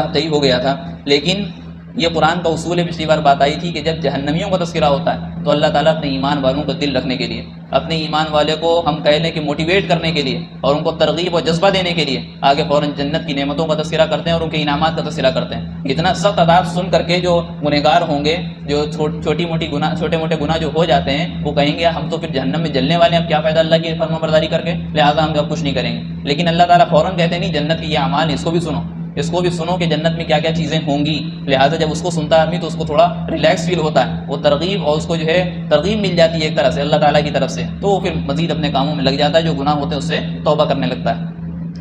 مسئلہ طے ہو گیا تھا۔ لیکن یہ قرآن کا اصول ہے، پچھلی بار بات آئی تھی کہ جب جہنمیوں کا تذکرہ ہوتا ہے تو اللہ تعالیٰ اپنے ایمان والوں کو دل رکھنے کے لیے، اپنے ایمان والے کو ہم کہہ لیں کہ موٹیویٹ کرنے کے لیے اور ان کو ترغیب اور جذبہ دینے کے لیے آگے فوراً جنت کی نعمتوں کا تذکرہ کرتے ہیں اور ان کے انعامات کا تذکرہ کرتے ہیں۔ اتنا سخت عذاب سن کر کے جو گنہگار ہوں گے، جو چھوٹے موٹے گناہ جو ہو جاتے ہیں، وہ کہیں گے ہم تو پھر جہنم میں جلنے والے ہیں، اب کیا فائدہ اللہ کی فرمانبرداری کر کے، لہٰذا ہم اب کچھ نہیں کریں گے۔ لیکن اللہ تعالیٰ فوراً کہتے ہیں نہیں، جنت کی یہ اعمال اس کو بھی سنو، اس کو بھی سنو کہ جنت میں کیا کیا چیزیں ہوں گی۔ لہٰذا جب اس کو سنتا ہے آدمی تو اس کو تھوڑا ریلیکس فیل ہوتا ہے، وہ ترغیب اور اس کو جو ہے ترغیب مل جاتی ہے ایک طرح سے اللہ تعالیٰ کی طرف سے، تو وہ پھر مزید اپنے کاموں میں لگ جاتا ہے، جو گناہ ہوتے ہیں اس سے توبہ کرنے لگتا ہے۔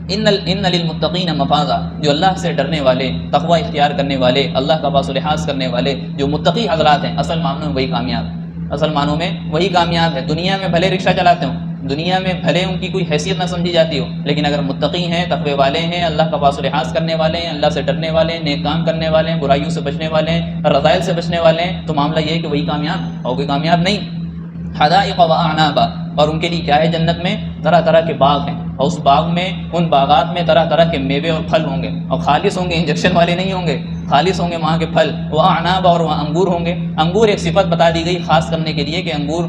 ان للمتقین مفازا، جو اللہ سے ڈرنے والے، تقوی اختیار کرنے والے، اللہ کا باس و لحاظ کرنے والے جو متقی حضرات ہیں، اصل معنوں میں وہی کامیاب ہے، اصل معنوں میں وہی کامیاب ہے۔ دنیا میں بھلے رکشہ چلاتے ہوں، دنیا میں بھلے ان کی کوئی حیثیت نہ سمجھی جاتی ہو، لیکن اگر متقی ہیں، تقوی والے ہیں، اللہ کا باس و لحاظ کرنے والے ہیں، اللہ سے ڈرنے والے ہیں، نیک کام کرنے والے ہیں، برائیوں سے بچنے والے ہیں، رذائل سے بچنے والے ہیں، تو معاملہ یہ ہے کہ وہی کامیاب اور کوئی کامیاب نہیں۔ حدائق و اعنابا، اور ان کے لیے کیا ہے جنت میں؟ طرح طرح کے باغ ہیں، اور اس باغ میں، ان باغات میں طرح طرح کے میوے اور پھل ہوں گے، اور خالص ہوں گے، انجیکشن والے نہیں ہوں گے، خالص ہوں گے وہاں کے پھل۔ وہ اعناب، اور وہاں انگور ہوں گے۔ انگور ایک صفت بتا دی گئی خاص کرنے کے لیے کہ انگور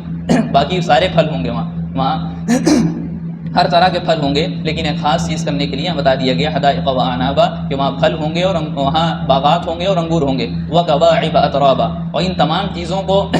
باقی سارے پھل ہوں گے وہاں ہر طرح کے پھل ہوں گے، لیکن ایک خاص چیز کرنے کے لیے بتا دیا گیا حدائق و اعنابا، کہ وہاں پھل ہوں گے اور وہاں باغات ہوں گے اور انگور ہوں گے۔ وکواعب اترابا، اور ان تمام چیزوں کو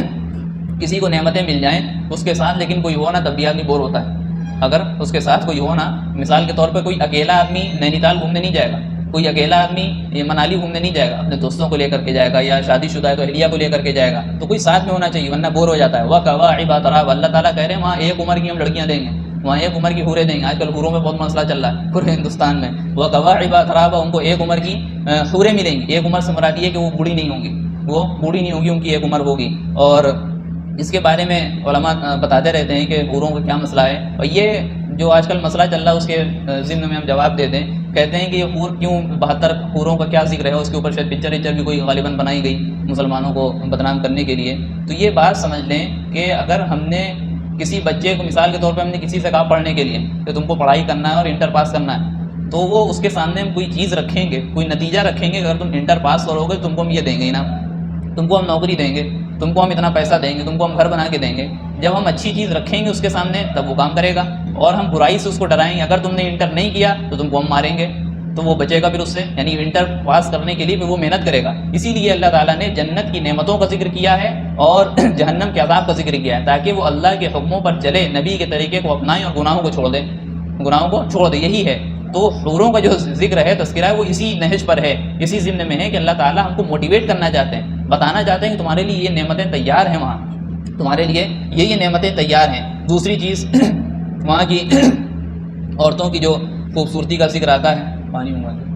کسی کو نعمتیں مل جائیں اس کے ساتھ لیکن کوئی ہو نا، تب بھی آدمی بور ہوتا ہے۔ اگر اس کے ساتھ کوئی ہو نا، مثال کے طور پہ کوئی اکیلا آدمی نینی تال گھومنے نہیں جائے گا، کوئی اکیلا آدمی منالی گھومنے نہیں جائے گا، اپنے دوستوں کو لے کر کے جائے گا، یا شادی شدہ ہے تو اہلیہ کو لے کر کے جائے گا، تو کوئی ساتھ میں ہونا چاہیے ورنہ بور ہو جاتا ہے۔ وکواعب اترابا، اللہ تعالیٰ کہہ رہے ہیں وہاں ایک عمر کی ہم لڑکیاں دیں گے، وہاں ایک عمر کی حوریں دیں گے۔ آج کل حوروں میں بہت مسئلہ چل رہا ہے پورے ہندوستان میں۔ وکواعب اترابا، ان کو ایک عمر کی حوریں ملیں گی۔ ایک عمر سے مراد یہ ہے کہ وہ بوڑھی نہیں ہوں گی، وہ بوڑھی نہیں ہوگی، ان کی ایک عمر ہوگی۔ اور اس کے بارے میں علماء بتاتے رہتے ہیں کہ حوروں کا کیا مسئلہ ہے، اور یہ جو آج کل مسئلہ چل رہا ہے اس کے ضمن میں ہم جواب دیتے ہیں، کہتے ہیں کہ یہ حور کیوں 72 حوروں کا کیا ذکر ہے، اس کے اوپر شاید پکچر بھی کوئی غالباً بنائی گئی مسلمانوں کو بدنام کرنے کے لیے۔ تو یہ بات سمجھ لیں کہ اگر ہم نے کسی بچے کو، مثال کے طور پہ ہم نے کسی سے کہا پڑھنے کے لیے کہ تم کو پڑھائی کرنا ہے اور انٹر پاس کرنا ہے، تو وہ اس کے سامنے ہم کوئی چیز رکھیں گے، کوئی نتیجہ رکھیں گے، اگر تم انٹر پاس کرو گے تم کو ہم یہ دیں گے انعام، تم کو ہم نوکری دیں گے، تم کو ہم اتنا پیسہ دیں گے، تم کو ہم گھر بنا کے دیں گے۔ جب ہم اچھی چیز رکھیں گے اس کے سامنے تب وہ کام کرے گا، اور ہم برائی سے اس کو ڈرائیں گے، اگر تم نے انٹر نہیں کیا تو تم کو ہم ماریں گے، تو وہ بچے گا پھر اس سے، یعنی انٹر پاس کرنے کے لیے پھر وہ محنت کرے گا۔ اسی لیے اللہ تعالیٰ نے جنت کی نعمتوں کا ذکر کیا ہے اور جہنم کے عذاب کا ذکر کیا ہے، تاکہ وہ اللہ کے حکموں پر چلے، نبی کے طریقے کو اپنائیں اور گناہوں کو چھوڑ دے، یہی ہے۔ تو حوروں کا جو ذکر ہے، تذکرہ ہے، وہ اسی نہج پر ہے، اسی ضمن میں ہے کہ اللہ تعالیٰ ہم کو موٹیویٹ کرنا چاہتے ہیں، بتانا چاہتے ہیں کہ تمہارے لیے یہ نعمتیں تیار ہیں، وہاں تمہارے لیے یہ نعمتیں تیار ہیں۔ دوسری چیز وہاں کی عورتوں کی جو خوبصورتی کا ذکر آتا ہے، پانی منگوا دیں۔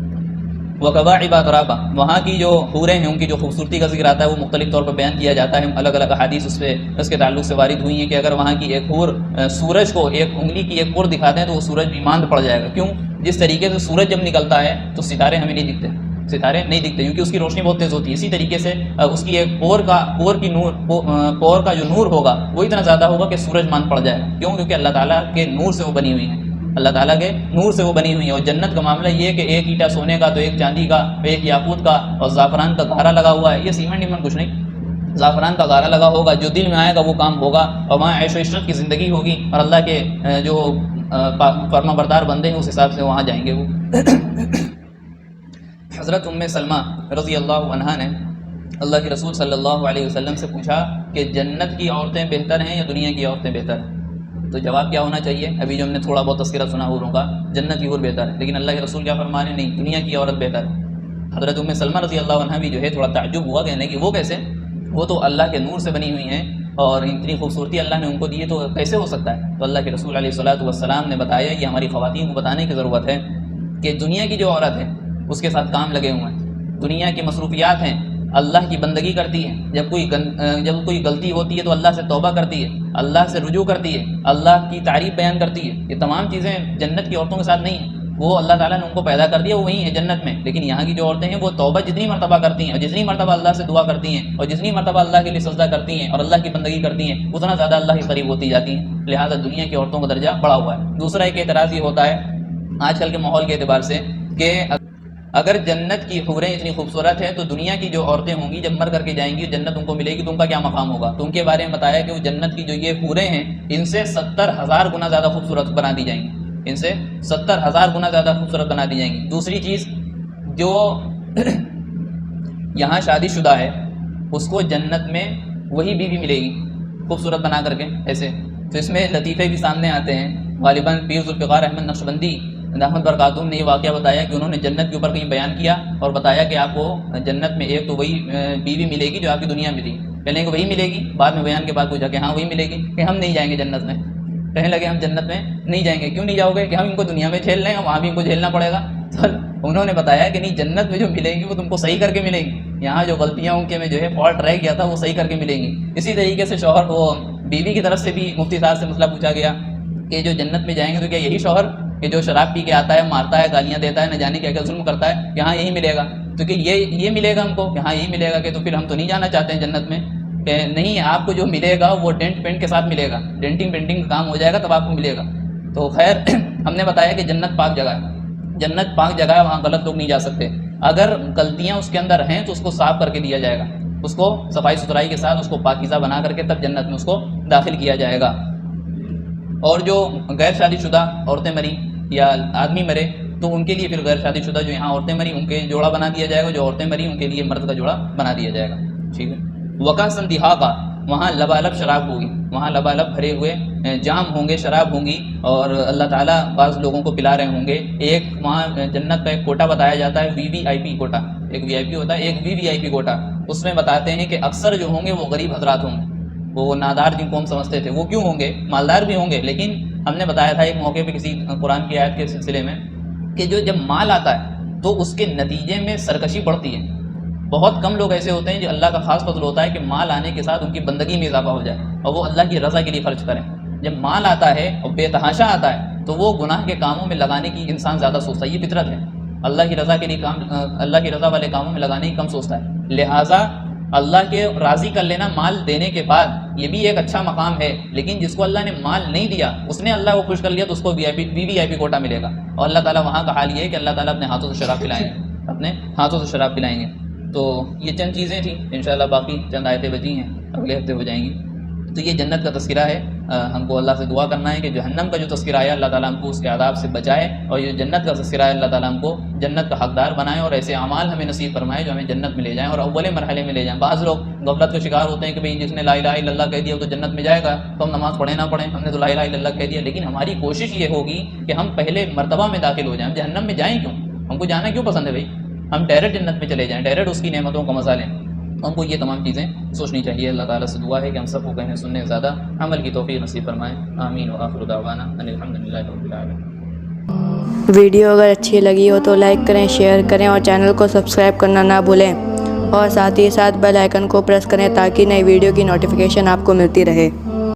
وکواعب اترابا، وہاں کی جو حوریں ہیں ان کی جو خوبصورتی کا ذکر آتا ہے وہ مختلف طور پر بیان کیا جاتا ہے، الگ الگ احادیث اس کے تعلق سے وارد ہوئی ہیں کہ اگر وہاں کی ایک حور سورج کو ایک انگلی کی ایک حور دکھا دیں تو وہ سورج بھی ماند پڑ جائے گا۔ کیوں؟ جس طریقے سے سورج جب نکلتا ہے تو ستارے ہمیں نہیں دکھتے، ستارے نہیں دکھتے کیونکہ اس کی روشنی بہت تیز ہوتی ہے۔ اسی طریقے سے اس کی ایک پور کا جو نور ہوگا وہ اتنا زیادہ ہوگا کہ سورج ماند پڑ جائے گا۔ کیوں؟ کیونکہ اللہ تعالیٰ کے نور سے وہ بنی ہوئی ہیں، اللہ تعالیٰ کے نور سے وہ بنی ہوئی ہے۔ اور جنت کا معاملہ یہ ہے کہ ایک اینٹا سونے کا تو ایک چاندی کا، ایک یاقوت کا، اور زعفران کا گھارا لگا ہوا ہے۔ یہ سیمنٹ کچھ نہیں، زعفران کا گھارا لگا ہوگا، جو دل میں آئے گا وہ کام ہوگا، اور وہاں عیش و عشرت کی زندگی ہوگی، اور اللہ کے جو فرما بردار بندے ہیں اس حساب سے وہاں جائیں گے وہ۔ حضرت ام سلمہ رضی اللہ عنہا نے اللہ کے رسول صلی اللہ علیہ وسلم سے پوچھا کہ جنت کی عورتیں بہتر ہیں یا دنیا کی عورتیں بہتر ہیں؟ تو جواب کیا ہونا چاہیے؟ ابھی جو ہم نے تھوڑا بہت تذکرہ سنا حوروں کا، جنت کی حور بہتر ہے، لیکن اللہ کے رسول کیا فرما رہے ہیں؟ نہیں، دنیا کی عورت بہتر ہے۔ حضرت ام سلمہ رضی اللہ عنہا بھی جو ہے تھوڑا تعجب ہوا، کہنے کہ وہ کیسے، وہ تو اللہ کے نور سے بنی ہوئی ہیں اور اتنی خوبصورتی اللہ نے ان کو دی ہے، تو کیسے ہو سکتا ہے؟ تو اللہ کے رسول علیہ الصلوۃ والسلام نے بتایا، یہ ہماری خواتین کو بتانے کی ضرورت ہے کہ دنیا کی جو عورت ہے اس کے ساتھ کام لگے ہوئے ہیں، دنیا کی مصروفیات ہیں، اللہ کی بندگی کرتی ہے، جب کوئی غلطی ہوتی ہے تو اللہ سے توبہ کرتی ہے، اللہ سے رجوع کرتی ہے، اللہ کی تعریف بیان کرتی ہے۔ یہ تمام چیزیں جنت کی عورتوں کے ساتھ نہیں ہیں، وہ اللہ تعالیٰ نے ان کو پیدا کر دیا، وہ وہیں ہے جنت میں۔ لیکن یہاں کی جو عورتیں ہیں وہ توبہ جتنی مرتبہ کرتی ہیں اور جتنی مرتبہ اللہ سے دعا کرتی ہیں اور جتنی مرتبہ اللہ کے لیے سجدہ کرتی ہیں اور اللہ کی بندگی کرتی ہیں، اتنا زیادہ اللہ کے قریب ہوتی جاتی ہیں، لہٰذا دنیا کی عورتوں کا درجہ بڑا ہوا ہے۔ دوسرا ایک اعتراض یہ ہوتا ہے آج کل کے ماحول کے اعتبار سے کہ اگر جنت کی حوریں اتنی خوبصورت ہیں تو دنیا کی جو عورتیں ہوں گی جب مر کر کے جائیں گی جنت ان کو ملے گی تو ان کا کیا مقام ہوگا؟ تو ان کے بارے میں بتایا کہ وہ جنت کی جو یہ حوریں ہیں ان سے 70,000 گنا زیادہ خوبصورت بنا دی جائیں گی، ان سے 70,000 گنا زیادہ خوبصورت بنا دی جائیں گی۔ دوسری چیز، جو یہاں شادی شدہ ہے اس کو جنت میں وہی بیوی ملے گی خوبصورت بنا کر کے ایسے۔ تو اس میں لطیفے بھی سامنے آتے ہیں۔ غالباً پیر ذوالفقار احمد نقشبندی رحمت برکاتہم نے یہ واقعہ بتایا کہ انہوں نے جنت کے اوپر کہیں بیان کیا اور بتایا کہ آپ کو جنت میں ایک تو وہی بیوی ملے گی جو آپ کی دنیا میں تھی، پہلے کہ وہی ملے گی، بعد میں بیان کے بعد پوچھا کہ ہاں وہی ملے گی، کہ ہم نہیں جائیں گے جنت میں۔ کہنے لگے ہم جنت میں نہیں جائیں گے۔ کیوں نہیں جاؤ گے؟ کہ ہم ان کو دنیا میں جھیل رہے ہیں، وہاں بھی ان کو جھیلنا پڑے گا۔ تو انہوں نے بتایا کہ نہیں، جنت میں جو ملیں گی وہ تم کو صحیح کر کے ملیں گی، یہاں جو غلطیاں ان کے میں جو ہے فالٹ رہ گیا تھا وہ صحیح کر کے ملیں گی۔ اسی طریقے سے شوہر وہ بیوی کی طرف سے بھی مفتی صاحب سے مسئلہ پوچھا گیا کہ جو جنت میں جائیں گے تو کیا یہی شوہر کہ جو شراب پی کے آتا ہے، مارتا ہے، گالیاں دیتا ہے، نہ جانے کیا کیا ظلم کرتا ہے، یہاں یہی ملے گا؟ تو کہ یہ ملے گا ہم کو، یہاں یہی ملے گا؟ کہ تو پھر ہم تو نہیں جانا چاہتے ہیں جنت میں۔ کہ نہیں، آپ کو جو ملے گا وہ ڈینٹ پینٹ کے ساتھ ملے گا، ڈینٹنگ پینٹنگ کا کام ہو جائے گا تب آپ کو ملے گا۔ تو خیر ہم نے بتایا کہ جنت پاک جگہ ہے، جنت پاک جگہ ہے، وہاں غلط لوگ نہیں جا سکتے۔ اگر غلطیاں اس کے اندر ہیں تو اس کو صاف کر کے دیا جائے گا، اس کو صفائی ستھرائی کے ساتھ اس کو پاکیزہ بنا کر کے تب جنت میں اس کو داخل کیا جائے گا۔ اور جو غیر شادی شدہ عورتیں مری یا آدمی مرے تو ان کے لیے پھر غیر شادی شدہ جو یہاں عورتیں مری ان کے جوڑا بنا دیا جائے گا، جو عورتیں مری ان کے لیے مرد کا جوڑا بنا دیا جائے گا۔ ٹھیک ہے۔ وکاسن دہاقا، وہاں لبالب شراب ہوگی، وہاں لبالب بھرے ہوئے جام ہوں گے، شراب ہوں گی، اور اللہ تعالیٰ بعض لوگوں کو پلا رہے ہوں گے۔ ایک وہاں جنت کا ایک کوٹا بتایا جاتا ہے، VVIP کوٹا، ایک VIP ہوتا ہے، ایک VVIP کوٹا۔ اس میں بتاتے ہیں کہ اکثر جو ہوں گے وہ غریب حضرات ہوں گے، وہ نادار جن کو ہم سمجھتے تھے وہ کیوں ہوں گے، مالدار بھی ہوں گے، لیکن ہم نے بتایا تھا ایک موقع پہ کسی قرآن کی آیت کے سلسلے میں کہ جو جب مال آتا ہے تو اس کے نتیجے میں سرکشی بڑھتی ہے۔ بہت کم لوگ ایسے ہوتے ہیں جو اللہ کا خاص فضل ہوتا ہے کہ مال آنے کے ساتھ ان کی بندگی میں اضافہ ہو جائے اور وہ اللہ کی رضا کے لیے خرچ کریں۔ جب مال آتا ہے اور بے تحاشا آتا ہے تو وہ گناہ کے کاموں میں لگانے کی انسان زیادہ سوچتا ہے، یہ فطرت ہے۔ اللہ کی رضا کے لیے کام، اللہ کی رضا والے کاموں میں لگانے کی کم سوچتا ہے۔ لہٰذا اللہ کے راضی کر لینا مال دینے کے بعد یہ بھی ایک اچھا مقام ہے، لیکن جس کو اللہ نے مال نہیں دیا اس نے اللہ کو خوش کر لیا تو اس کو VVIP کوٹا ملے گا۔ اور اللہ تعالیٰ وہاں کا حال یہ ہے کہ اللہ تعالیٰ اپنے ہاتھوں سے شراب پلائیں گے، اپنے ہاتھوں سے شراب پلائیں گے۔ تو یہ چند چیزیں تھیں، انشاءاللہ باقی چند آیتیں بچی ہیں، اگلے ہفتے ہو جائیں گی۔ تو یہ جنت کا تذکرہ ہے۔ ہم کو اللہ سے دعا کرنا ہے کہ جہنم کا جو تذکرہ ہے اللہ تعالیٰ ہم کو اس کے عذاب سے بچائے، اور یہ جنت کا تذکرہ ہے اللہ تعالیٰ ہم کو جنت کا حقدار بنائے اور ایسے اعمال ہمیں نصیب فرمائے جو ہمیں جنت میں لے جائیں اور اول مرحلے میں لے جائیں۔ بعض لوگ غفلت کا شکار ہوتے ہیں کہ بھئی جس نے لا الہ الا اللہ کہہ دیا وہ تو جنت میں جائے گا، تو ہم نماز پڑھیں نہ پڑھیں، ہم نے تو لا الہ الا اللہ کہہ دیا۔ لیکن ہماری کوشش یہ ہوگی کہ ہم پہلے مرتبہ میں داخل ہو جائیں۔ ہم جہنم میں جائیں کیوں؟ ہم کو جانا کیوں پسند ہے بھائی؟ ہم ڈائریکٹ جنت میں چلے جائیں، ڈائریکٹ اس کی نعمتوں کا مزہ لیں۔ ہم کو یہ تمام چیزیں سوچنی چاہیے۔ اللہ تعالیٰ سے دعا ہے کہ ہم سب کو کہنے سننے سے زیادہ عمل کی توفیق نصیب فرمائیں۔ آمین وآخر دعوانا ان الحمدللہ رب العالمین۔ ویڈیو اگر اچھی لگی ہو تو لائک کریں، شیئر کریں اور چینل کو سبسکرائب کرنا نہ بھولیں، اور ساتھ ہی ساتھ بیل آئیکن کو پریس کریں تاکہ نئی ویڈیو کی نوٹیفیکیشن آپ کو ملتی رہے۔